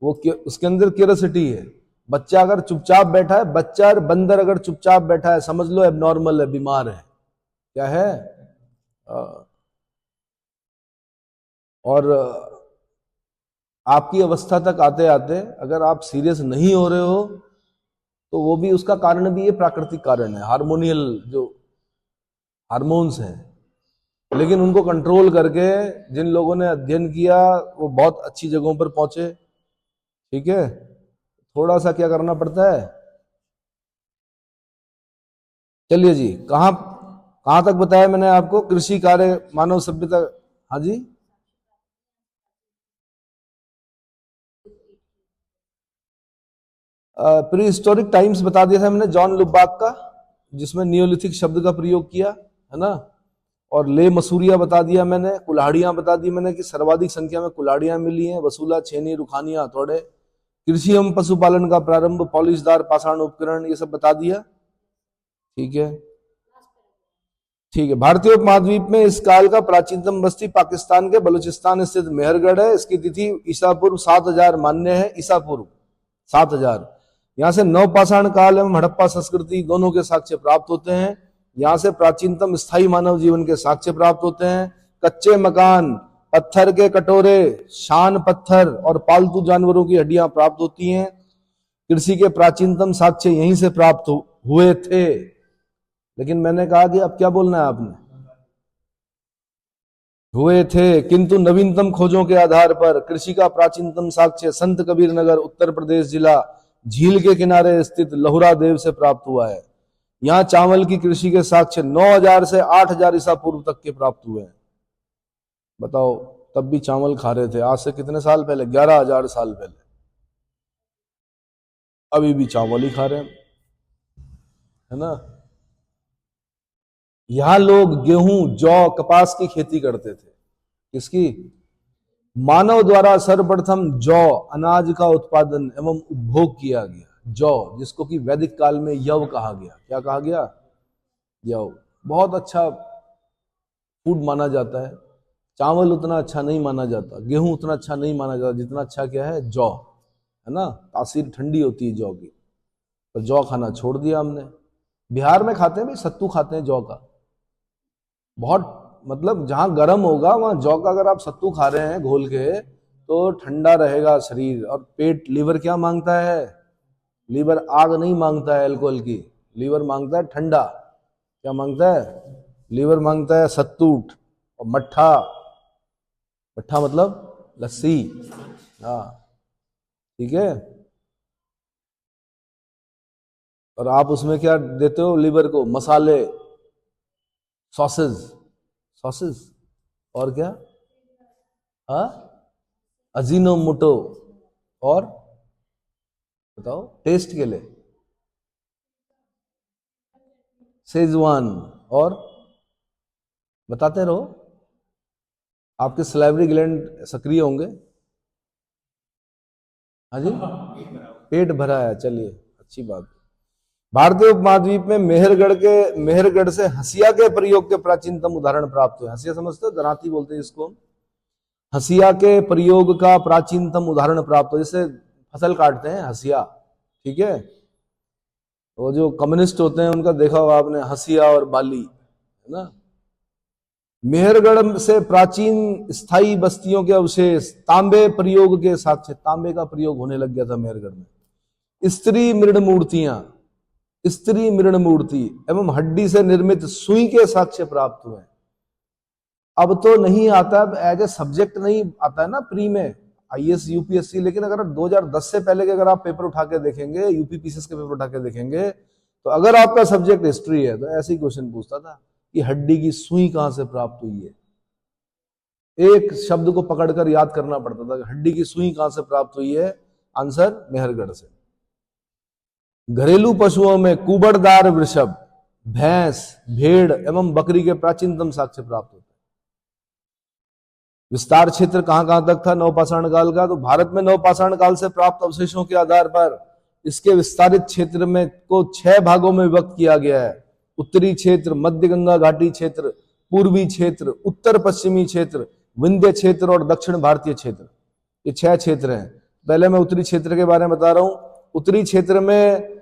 वो उसके अंदर क्यूरियोसिटी है। बच्चा अगर चुपचाप बैठा है, बच्चा और बंदर अगर चुपचाप बैठा है, समझ लो एबनॉर्मल है, बीमार है। क्या है? और आपकी अवस्था तक आते आते अगर आप सीरियस नहीं हो रहे हो, तो वो भी उसका कारण भी ये प्राकृतिक कारण है, हार्मोनियल जो हार्मोन्स हैं। लेकिन उनको कंट्रोल करके जिन लोगों ने अध्ययन किया वो बहुत अच्छी जगहों पर पहुंचे, ठीक है? थोड़ा सा क्या करना पड़ता है। चलिए जी, कहां कहां तक बताया मैंने आपको? कृषि कार्य मानव सभ्यता। हाँ जी, प्री हिस्टोरिक टाइम्स बता दिया था मैंने, जॉन लुबाक का, जिसमें नियोलिथिक शब्द का प्रयोग किया, है ना? और ले मसूरिया बता दिया मैंने, कुल्हाड़ियां बता दी मैंने कि सर्वाधिक संख्या में कुल्हाड़ियां मिली हैं, वसूला, छेनी, रुखानिया, हथौड़े। कृषि एवं पशुपालन का प्रारंभ, पॉलिशदार पाषाण उपकरण, ये सब बता दिया, ठीक है? ठीक है। भारतीय उपमहाद्वीप में इस काल का प्राचीनतम बस्ती पाकिस्तान के बलूचिस्तान स्थित मेहरगढ़ है। इसकी तिथि ईसा पूर्व 7000 मान्य है, ईसा पूर्व 7000। यहाँ से नवपाषाण काल एवं हड़प्पा संस्कृति दोनों के साक्ष्य प्राप्त होते हैं। यहाँ से प्राचीनतम स्थायी मानव जीवन के साक्ष्य प्राप्त होते हैं। कच्चे मकान, पत्थर के कटोरे, शान पत्थर और पालतू जानवरों की हड्डियां प्राप्त होती हैं। कृषि के प्राचीनतम साक्ष्य यहीं से प्राप्त हुए थे। लेकिन मैंने कहा कि अब क्या बोलना है आपने, हुए थे, किंतु नवीनतम खोजों के आधार पर कृषि का प्राचीनतम साक्ष्य संत कबीर नगर, उत्तर प्रदेश जिला, झील के किनारे स्थित लहुरा देव से प्राप्त हुआ है। यहाँ चावल की कृषि के साक्ष्य 9000 से 8000 ईसा पूर्व तक के प्राप्त हुए हैं। बताओ, तब भी चावल खा रहे थे, आज से कितने साल पहले? 11000 साल पहले। अभी भी चावल ही खा रहे हैं, है ना? यहां लोग गेहूं, जौ, कपास की खेती करते थे। किसकी? मानव द्वारा सर्वप्रथम जौ अनाज का उत्पादन एवं उपभोग किया गया। जौ, जिसको कि वैदिक काल में यव कहा गया। क्या कहा गया? यव। बहुत अच्छा फूड माना जाता है। चावल उतना अच्छा नहीं माना जाता, गेहूं उतना अच्छा नहीं माना जाता, जितना अच्छा क्या है? जौ, है ना? तासीर ठंडी होती है जौ की। पर जौ खाना छोड़ दिया हमने। बिहार में खाते हैं भाई, सत्तू खाते हैं जौ का, बहुत मतलब जहां गर्म होगा वहां जौ का अगर आप सत्तू खा रहे हैं घोल के, तो ठंडा रहेगा शरीर। और पेट, लीवर क्या मांगता है? लीवर आग नहीं मांगता है अल्कोहल की, लीवर मांगता है ठंडा। क्या मांगता है? लीवर मांगता है सत्तू और मट्ठा। मट्ठा मतलब लस्सी, हाँ, ठीक है? और आप उसमें क्या देते हो लीवर को? मसाले, सॉसेज, सॉसेज और क्या? हाँ, अजीनोमोटो, और बताओ टेस्ट के लिए सेजवान, और बताते रहो, आपके सलाइवरी ग्लैंड सक्रिय होंगे। हाँ जी, पेट भरा है, चलिए अच्छी बात। भारतीय उपमहाद्वीप में मेहरगढ़ से हसिया के प्रयोग के प्राचीनतम उदाहरण प्राप्त हुए। हसिया समझते हो, दराती बोलते हैं इसको। हसिया के प्रयोग का प्राचीनतम उदाहरण प्राप्त हो, जैसे फसल काटते हैं हसिया, ठीक है। वो जो कम्युनिस्ट होते हैं उनका देखा होगा आपने, हसिया और बाली, है ना। मेहरगढ़ से प्राचीन स्थायी बस्तियों के अवशेष तांबे प्रयोग के साक्ष्य, तांबे का प्रयोग होने लग गया था मेहरगढ़ में। स्त्री मृण मूर्ति एवं हड्डी से निर्मित सुई के साक्ष्य प्राप्त हुए। अब तो नहीं आता, एज ए सब्जेक्ट नहीं आता है ना प्री में, आईएएस यूपीएससी, लेकिन अगर 2010 से पहले के अगर आप पेपर उठा के देखेंगे, यूपीपीसीएस के पेपर उठा के देखेंगे, तो अगर आपका सब्जेक्ट हिस्ट्री है तो ऐसे ही क्वेश्चन पूछता था कि हड्डी की सुई कहां से प्राप्त हुई है। एक शब्द को पकड़कर याद करना पड़ता था, हड्डी की सुई कहां से प्राप्त हुई है, आंसर मेहरगढ़ से। घरेलू पशुओं में कुबड़दार वृषभ, भैंस, भेड़ एवं बकरी के प्राचीनतम साक्ष्य प्राप्त होते हैं। विस्तार क्षेत्र कहां कहां तक था नवपाषाण काल का? तो भारत में नवपाषाण काल से प्राप्त अवशेषों के आधार पर इसके विस्तारित क्षेत्र में को 6 भागों में विभक्त किया गया है। उत्तरी क्षेत्र, मध्य गंगा घाटी क्षेत्र, पूर्वी क्षेत्र, उत्तर पश्चिमी क्षेत्र, विंध्य क्षेत्र और दक्षिण भारतीय क्षेत्र। ये 6 क्षेत्र हैं। पहले मैं उत्तरी क्षेत्र के बारे में बता रहा हूं। उत्तरी क्षेत्र में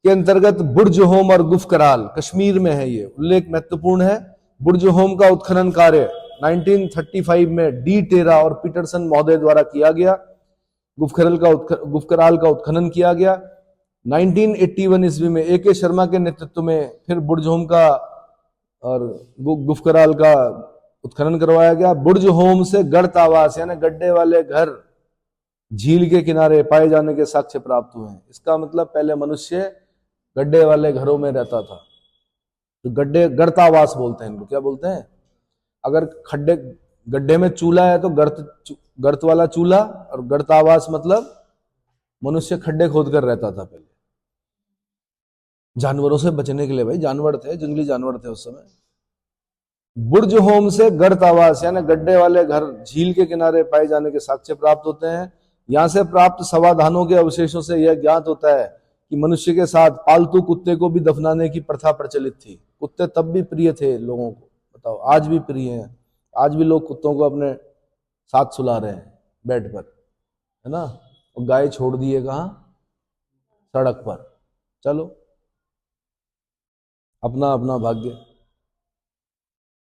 के अंतर्गत बुर्ज-होम और गुफकराल, कश्मीर में है, ये उल्लेख महत्वपूर्ण है। बुर्ज-होम का उत्खनन कार्य 1935 में डी टेरा और पीटरसन महोदय द्वारा किया गया। गुफकराल का उत्खनन किया गया 1981 ईस्वी में ए के शर्मा के नेतृत्व में। फिर बुर्ज-होम का और गुफकराल का उत्खनन करवाया गया। बुर्ज-होम से गर्त आवास यानी गड्ढे वाले घर झील के किनारे पाए जाने के साक्ष्य प्राप्त हुए हैं। इसका मतलब पहले मनुष्य गड्ढे वाले घरों में रहता था, तो गड्ढे गर्तावास बोलते हैं इनको। क्या बोलते हैं? अगर गड्ढे में चूल्हा है तो गर्त वाला चूल्हा, और गर्तावास मतलब मनुष्य खड्डे खोद कर रहता था पहले, जानवरों से बचने के लिए। भाई जानवर थे, जंगली जानवर थे उस समय। बुर्ज-होम से गर्तावास यानी गड्ढे वाले घर झील के किनारे पाए जाने के साक्ष्य प्राप्त होते हैं। यहां से प्राप्त समाधानों के अवशेषों से यह ज्ञात होता है कि मनुष्य के साथ पालतू कुत्ते को भी दफनाने की प्रथा प्रचलित थी। कुत्ते तब भी प्रिय थे लोगों को, बताओ आज भी प्रिय हैं। आज भी लोग कुत्तों को अपने साथ सुला रहे हैं बेड पर, है ना। और गाय छोड़ दिए कहां? सड़क पर। चलो, अपना अपना भाग्य।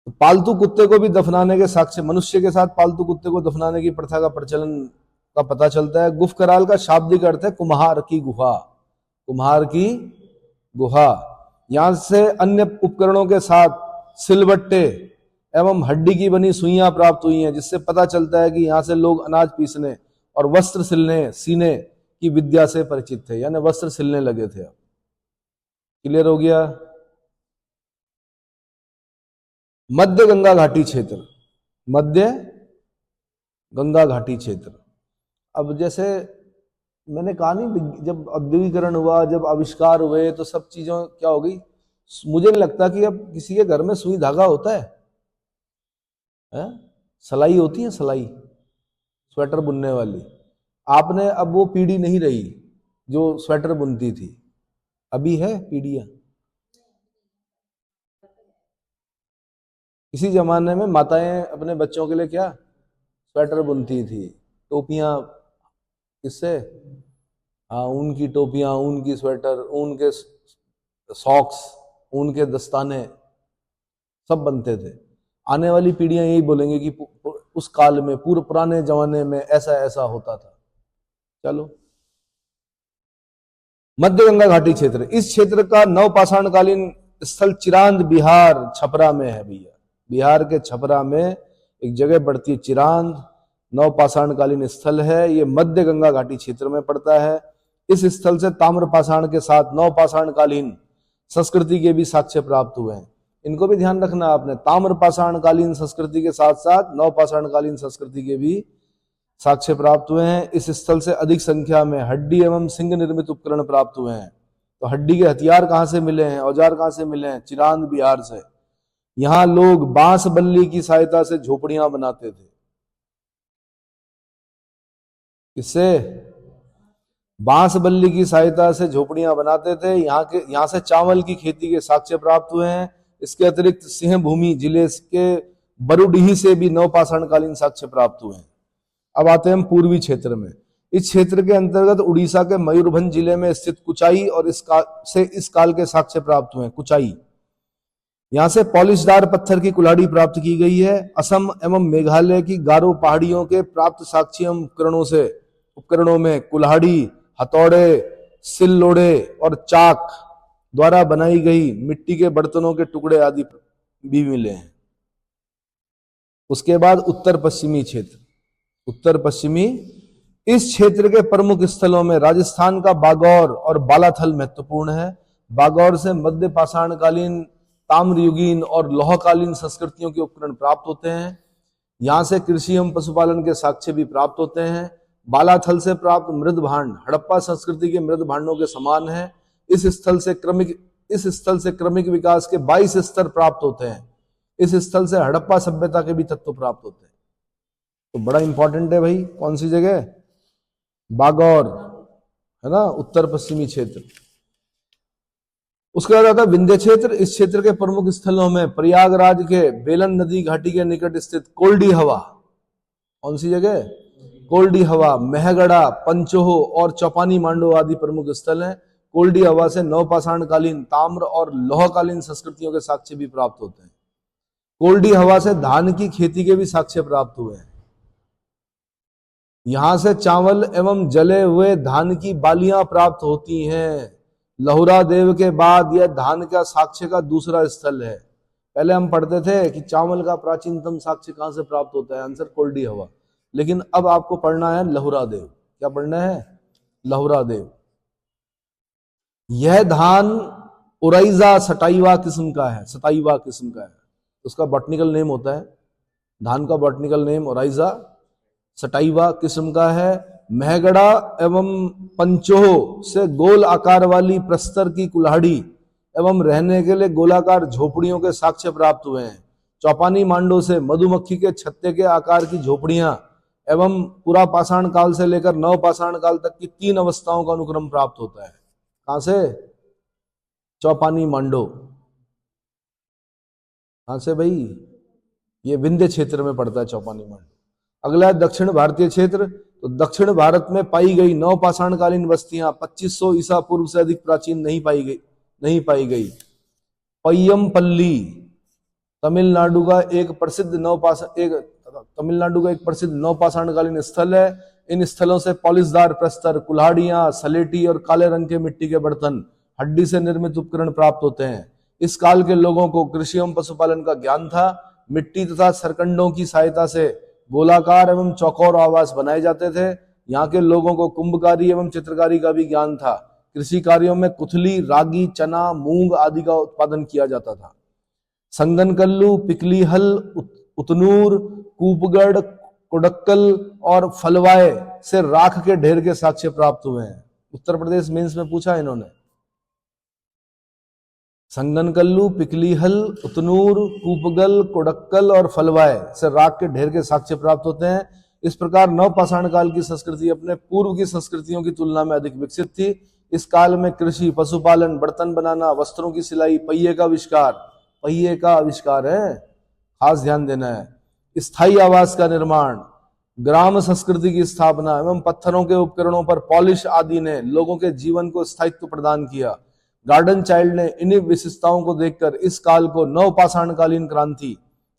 तो पालतू कुत्ते को भी दफनाने के साक्ष्य, मनुष्य के साथ पालतू कुत्ते को दफनाने की प्रथा का प्रचलन का पता चलता है। गुफकराल का शाब्दिक अर्थ है कुम्हार की गुहा। कुम्हार की गुहा। यहां से अन्य उपकरणों के साथ सिलबट्टे एवं हड्डी की बनी सुइयां प्राप्त हुई हैं, जिससे पता चलता है कि यहां से लोग अनाज पीसने और वस्त्र सीने की विद्या से परिचित थे, यानी वस्त्र सिलने लगे थे। क्लियर हो गया? मध्य गंगा घाटी क्षेत्र, मध्य गंगा घाटी क्षेत्र। अब जैसे मैंने कहा नहीं, जब औद्योगिकरण हुआ, जब आविष्कार हुए, तो सब चीजों क्या हो गई। मुझे नहीं लगता कि अब किसी के घर में सुई धागा होता है? सलाई होती है, सलाई, स्वेटर बुनने वाली। आपने, अब वो पीढ़ी नहीं रही जो स्वेटर बुनती थी। अभी है पीढ़ियां। इसी जमाने में माताएं अपने बच्चों के लिए क्या स्वेटर बुनती थी, टोपियां। किससे? हाँ, ऊन की टोपियां, ऊन की स्वेटर, ऊन के सॉक्स, ऊन के दस्ताने सब बनते थे। आने वाली पीढ़ियां यही बोलेंगे कि उस काल में, पूरे पुराने जमाने में ऐसा ऐसा होता था। चलो, मध्य गंगा घाटी क्षेत्र। इस क्षेत्र का नवपाषाणकालीन स्थल चिरांद बिहार छपरा में है भैया। बिहार के छपरा में एक जगह पड़ती है चिरांद, नवपाषाणकालीन स्थल है। ये मध्य गंगा घाटी क्षेत्र में पड़ता है। इस स्थल से ताम्र पाषाण के साथ नवपाषाण कालीन संस्कृति के भी साक्ष्य प्राप्त हुए हैं। इनको भी ध्यान रखना आपने, ताम्र पाषाण कालीन संस्कृति के साथ साथ नवपाषाण कालीन संस्कृति के भी साक्ष्य प्राप्त हुए हैं। इस स्थल से अधिक संख्या में हड्डी एवं सिंह निर्मित उपकरण प्राप्त हुए हैं। तो हड्डी के हथियार कहां से मिले हैं, औजार कहां से मिले हैं? चिरांद बिहार से। यहां लोग बांस बल्ली की सहायता से झोपड़ियां बनाते थे। किससे? बांस बल्ली की सहायता से झोपड़ियां बनाते थे। यहां से चावल की खेती के साक्ष्य प्राप्त हुए हैं। इसके अतिरिक्त सिंह भूमि जिले के बरुडीही से भी नवपाषाण कालीन साक्ष्य प्राप्त हुए हैं। अब आते हैं हम पूर्वी क्षेत्र में। इस क्षेत्र के अंतर्गत उड़ीसा के मयूरभंज जिले में स्थित कुचाई और इस काल के साक्ष्य प्राप्त हुए हैं। कुचाई, यहां से पॉलिशदार पत्थर की कुल्हाड़ी प्राप्त की गई है। असम एवं मेघालय की गारो पहाड़ियों के प्राप्त साक्ष्य उपकरणों में कुल्हाड़ी, हथौड़े, सिल्लोड़े और चाक द्वारा बनाई गई मिट्टी के बर्तनों के टुकड़े आदि भी मिले हैं। उसके बाद उत्तर पश्चिमी क्षेत्र। उत्तर पश्चिमी, इस क्षेत्र के प्रमुख स्थलों में राजस्थान का बागौर और बालाथल महत्वपूर्ण है। बागौर से मध्य पाषाण कालीन, ताम्रयुगीन और लौहकालीन संस्कृतियों के उपकरण प्राप्त होते हैं। यहां से कृषि एवं पशुपालन के साक्ष्य भी प्राप्त होते हैं। बालाथल से प्राप्त मृद भांड हड़प्पा संस्कृति के मृद भांडों के समान है। इस स्थल से क्रमिक विकास के 22 स्तर प्राप्त होते हैं। इस स्थल से हड़प्पा सभ्यता के भी तत्व प्राप्त होते हैं। तो बड़ा इंपॉर्टेंट है भाई, कौन सी जगह? बागौर, है ना, उत्तर पश्चिमी क्षेत्र। उसके बाद आता है विंध्य क्षेत्र। इस क्षेत्र के प्रमुख स्थलों में प्रयागराज के बेलन नदी घाटी के निकट स्थित कोल्डी हवा, कौन सी जगह? कोल्डी हवा, महगढ़ा, पंचोहो और चौपानी मांडो आदि प्रमुख स्थल हैं। कोल्डी हवा से नवपाषाण कालीन, ताम्र और लौहकालीन संस्कृतियों के साक्ष्य भी प्राप्त होते हैं। कोल्डी हवा से धान की खेती के भी साक्ष्य प्राप्त हुए हैं। यहां से चावल एवं जले हुए धान की बालियां प्राप्त होती हैं। लहुरा देव के बाद यह धान का साक्ष्य का दूसरा स्थल है। पहले हम पढ़ते थे कि चावल का प्राचीनतम साक्ष्य कहां से प्राप्त होता है, आंसर कोल्डी हवा। लेकिन अब आपको पढ़ना है लहुरा देव। क्या पढ़ना है? लहुरा देव। यह धान ओराइजा सटाइवा किस्म का है। सटाइवा किस्म का है, उसका बॉटनिकल नेम होता है, धान का बॉटनिकल नेम ओराइजा सटाइवा किस्म का है। महगढ़ा एवं पंचोह से गोल आकार वाली प्रस्तर की कुल्हाड़ी एवं रहने के लिए गोलाकार झोपड़ियों के साक्ष्य प्राप्त हुए हैं। चौपानी मांडो से मधुमक्खी के छत्ते के आकार की झोपड़ियां एवं पुरा पाषाण काल से लेकर नव पाषाण काल तक की 3 अवस्थाओं का अनुक्रम प्राप्त होता है। कहां से? चौपानी मांडो। कहां से भाई? ये विंध्य क्षेत्र में पड़ता है चौपानी मांडो। अगला है दक्षिण भारतीय क्षेत्र। तो दक्षिण भारत में पाई गई नवपाषाण कालीन बस्तियां 2500 ईसा पूर्व से अधिक प्राचीन नहीं पाई गई। पय्यमपल्ली तमिलनाडु का एक प्रसिद्ध नवपाषाण कालीन स्थल है। इन स्थलों से पॉलिशदार प्रस्तर, कुल्हाड़ियां, सलेटी और काले रंग के मिट्टी के बर्तन, हड्डी से निर्मित उपकरण प्राप्त होते हैं। इस काल के लोगों को कृषि एवं पशुपालन का ज्ञान था। मिट्टी तथा सरकंडों की सहायता से गोलाकार एवं चौकोर आवास बनाए जाते थे। यहाँ के लोगों को कुंभकारी एवं चित्रकारी का भी ज्ञान था। कृषि कार्यों में कुथली, रागी, चना, मूंग आदि का उत्पादन किया जाता था। संगनकल्लू, पिकलीहल, उतनूर, कूपगढ़, कोडक्कल और फलवाए से राख के ढेर के साक्ष्य प्राप्त हुए हैं। उत्तर प्रदेश मेंस में पूछा इन्होंने। संगनकल्लू, पिकलीहल, उतनूर, कूपगल, कोडक्कल और फलवाए से राख के ढेर के साक्ष्य प्राप्त होते हैं। इस प्रकार नवपाषाण काल की संस्कृति अपने पूर्व की संस्कृतियों की तुलना में अधिक विकसित थी। इस काल में कृषि, पशुपालन, बर्तन बनाना, वस्त्रों की सिलाई, पहिए का आविष्कार है, खास ध्यान देना है। स्थायी आवास का निर्माण, ग्राम संस्कृति की स्थापना एवं पत्थरों के उपकरणों पर पॉलिश आदि ने लोगों के जीवन को स्थायित्व प्रदान किया। गार्डन चाइल्ड ने इन्हीं विशेषताओं को देखकर इस काल को नवपाषाण कालीन क्रांति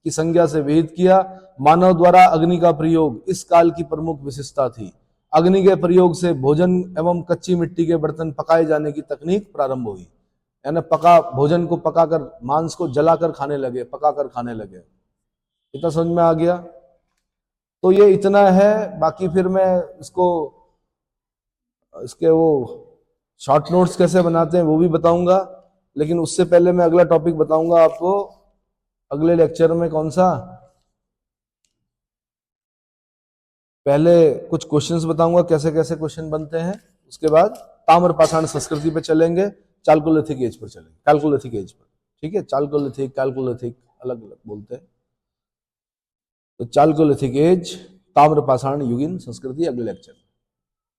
की संज्ञा से विहित किया। मानव द्वारा अग्नि का प्रयोग इस काल की प्रमुख विशेषता थी। अग्नि के प्रयोग से भोजन एवं कच्ची मिट्टी के बर्तन पकाए जाने की तकनीक प्रारंभ हुई। यानी भोजन को पकाकर, मांस को जलाकर खाने लगे, पकाकर खाने लगे। इतना समझ में आ गया? तो ये इतना है, बाकी फिर मैं इसको इसके वो शॉर्ट नोट्स कैसे बनाते हैं वो भी बताऊंगा, लेकिन उससे पहले मैं अगला टॉपिक बताऊंगा आपको अगले लेक्चर में। कौन सा? पहले कुछ क्वेश्चंस बताऊंगा कैसे कैसे क्वेश्चन बनते हैं, उसके बाद ताम्रपाषाण संस्कृति पे चलेंगे, चालकोलिथिक एज पर चलेंगे, कैलकोलिथिक एज पर। ठीक है, चालकोलिथिक कैलकोलिथिक अलग अलग बोलते हैं। तो चालकोलिथिक एज, ताम्रपाषाण युगीन संस्कृति अगले लेक्चर में।